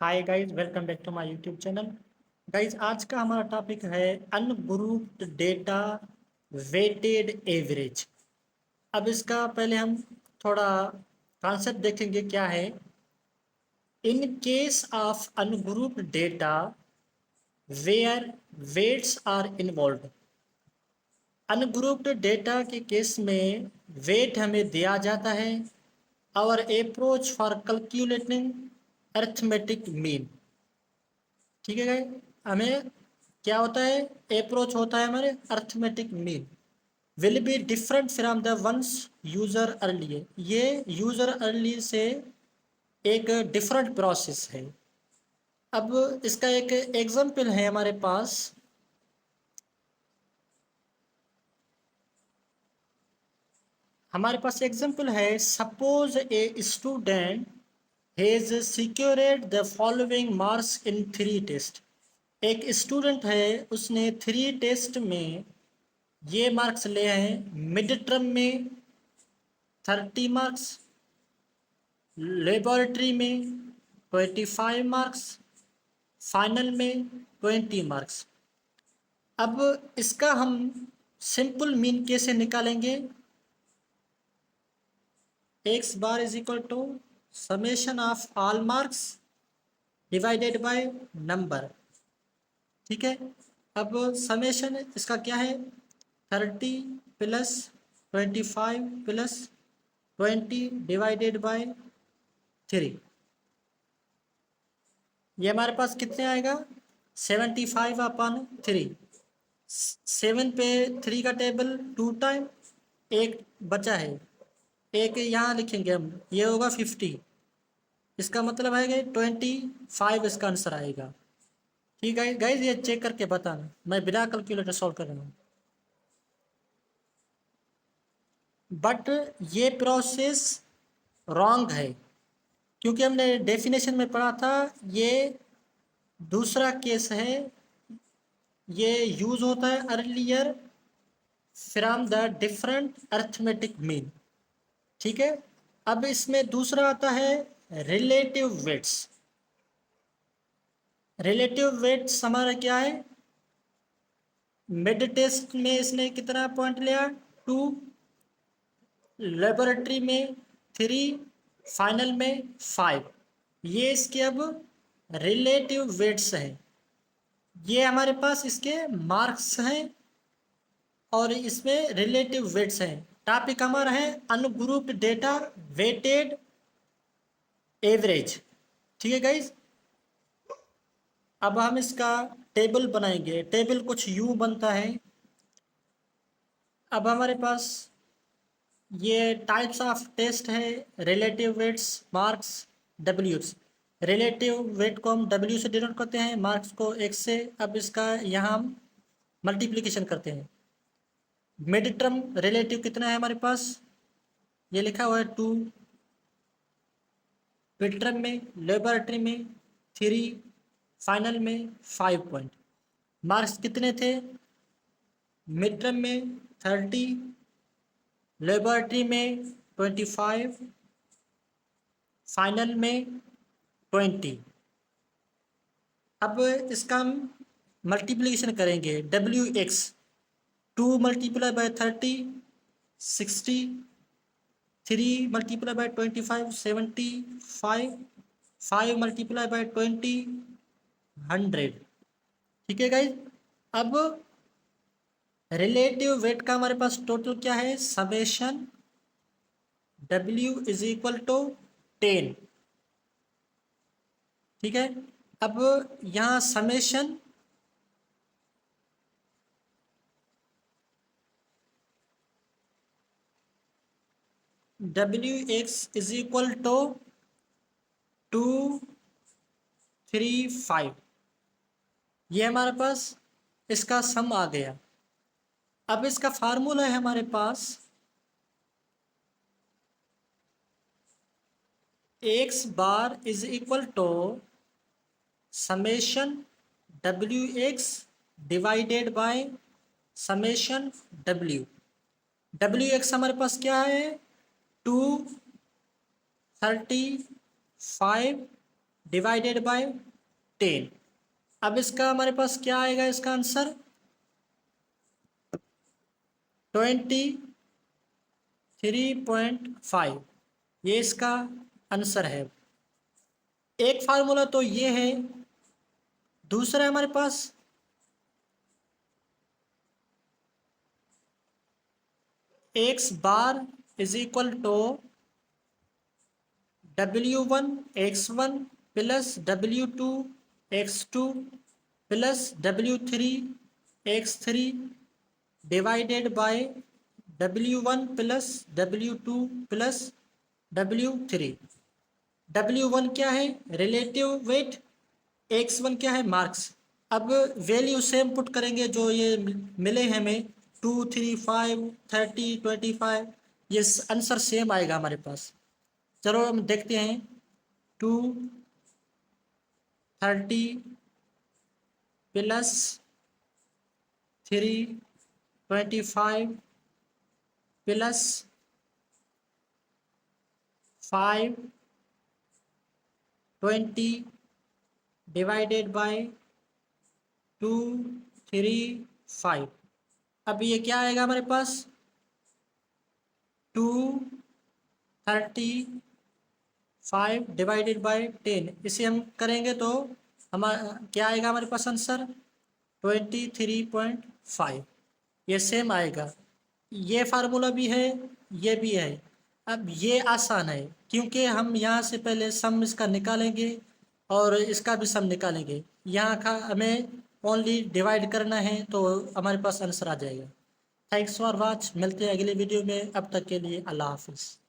Hi guys, welcome back to my YouTube channel. Guys, आज का हमारा टॉपिक है अनग्रुप्ड डेटा वेटेड एवरेज। अब इसका पहले हम थोड़ा कॉन्सेप्ट देखेंगे क्या है। In case of ungrouped data where weights are involve, ungrouped data के केस में वेट हमें दिया जाता है। Our approach for calculating arithmetic mean. ठीक है गाइस, हमें क्या होता है, अप्रोच होता है हमारे arithmetic mean will be different from the ones user early. ये यूजर अर्ली से एक डिफरेंट प्रोसेस है। अब इसका एक एग्जांपल है हमारे पास। एग्जांपल है, suppose a student has secured the following marks in 3 test. एक स्टूडेंट है, उसने 3 टेस्ट में ये मार्क्स ले आए हैं। मिड टर्म में 30 मार्क्स, लेबोरेटरी में 25 मार्क्स, फाइनल में 20 मार्क्स। अब इसका हम सिंपल मीन कैसे निकालेंगे? X bar is equal to summation of all marks divided by number. ठीक है, अब समेशन इसका क्या है? 30 प्लस 25 प्लस 20 डिवाइडेड बाय 3। ये हमारे पास कितने आएगा? 75/3। 7 पे 3 का टेबल 2 टाइम, एक बचा है, एक यहाँ लिखेंगे हम, ये होगा 50। इसका मतलब है कि 25 इसका आंसर आएगा। ठीक है गाइज, ये चेक करके बताना, मैं बिना कैलकुलेटर सॉल्व कर रहा हूँ। बट ये प्रोसेस रॉन्ग है, क्योंकि हमने डेफिनेशन में पढ़ा था ये दूसरा केस है। ये यूज होता है earlier from the different arithmetic mean. ठीक है, अब इसमें दूसरा आता है रिलेटिव वेट्स। रिलेटिव वेट्स हमारा क्या है? मिड टेस्ट में इसने कितना पॉइंट लिया? 2, लेबोरेटरी में 3, फाइनल में 5। ये इसके अब रिलेटिव वेट्स हैं। ये हमारे पास इसके मार्क्स हैं और इसमें रिलेटिव वेट्स हैं। टॉपिक हमारा है अनग्रुप्ड डेटा वेटेड एवरेज। ठीक है गाइज, अब हम इसका टेबल बनाएंगे। टेबल कुछ यूं बनता है। अब हमारे पास ये टाइप्स ऑफ टेस्ट है, रिलेटिव वेट्स, मार्क्स, डब्ल्यूज। रिलेटिव वेट को हम डब्ल्यू से डिनोट करते हैं, मार्क्स को एक्स से। अब इसका यहाँ हम मल्टीप्लिकेशन करते हैं। मिड टर्म रिलेटिव कितना है हमारे पास? ये लिखा हुआ है 2। मिड टर्म में, लेबोरेटरी में 3, फाइनल में 5 पॉइंट। मार्क्स कितने थे? मिड टर्म में 30, लेबोरेटरी में 25, फाइनल में 20। अब इसका हम मल्टीप्लिकेशन करेंगे। W x, 2 × 30 60, 3 × 25 75, 5 × 20 100। ठीक है गाइज, अब रिलेटिव वेट का हमारे पास टोटल क्या है? समेशन डब्ल्यू इज इक्वल टू 10। ठीक है, अब यहाँ summation W x is equal to 235। ये हमारे पास इसका सम आ गया। अब इसका फार्मूला है हमारे पास, x bar is equal to summation W x divided by summation W. W x हमारे पास क्या है? 235 डिवाइडेड बाय 10। अब इसका हमारे पास क्या आएगा, इसका आंसर 23.5, ये इसका आंसर है। एक फार्मूला तो ये है। दूसरा हमारे पास x bar is equal to W1 x1 plus W2 x2 plus W3 x3 divided by W1 plus W2 plus W3। W1 क्या है, रिलेटिव वेट, X1 क्या है, मार्क्स। अब वैल्यू सेम पुट करेंगे जो ये मिले हैं हमें 2, 3, 5, 30, 25, ये आंसर सेम आएगा हमारे पास। चलो हम देखते हैं। 2, 30 प्लस 3, 25 प्लस 5, 20 डिवाइडेड बाय 2, 3, 5। अब ये क्या आएगा हमारे पास 235 डिवाइडेड बाय 10। इसे हम करेंगे तो हमारा क्या आएगा हमारे पास आंसर 23.5। ये सेम आएगा। ये फार्मूला भी है, ये भी है। अब ये आसान है क्योंकि हम यहाँ से पहले सम इसका निकालेंगे और इसका भी सम निकालेंगे। यहाँ का हमें ओनली डिवाइड करना है तो हमारे पास आंसर आ जाएगा। थैंक्स फॉर वॉच, मिलते हैं अगले वीडियो में। अब तक के लिए अल्लाह हाफिज़।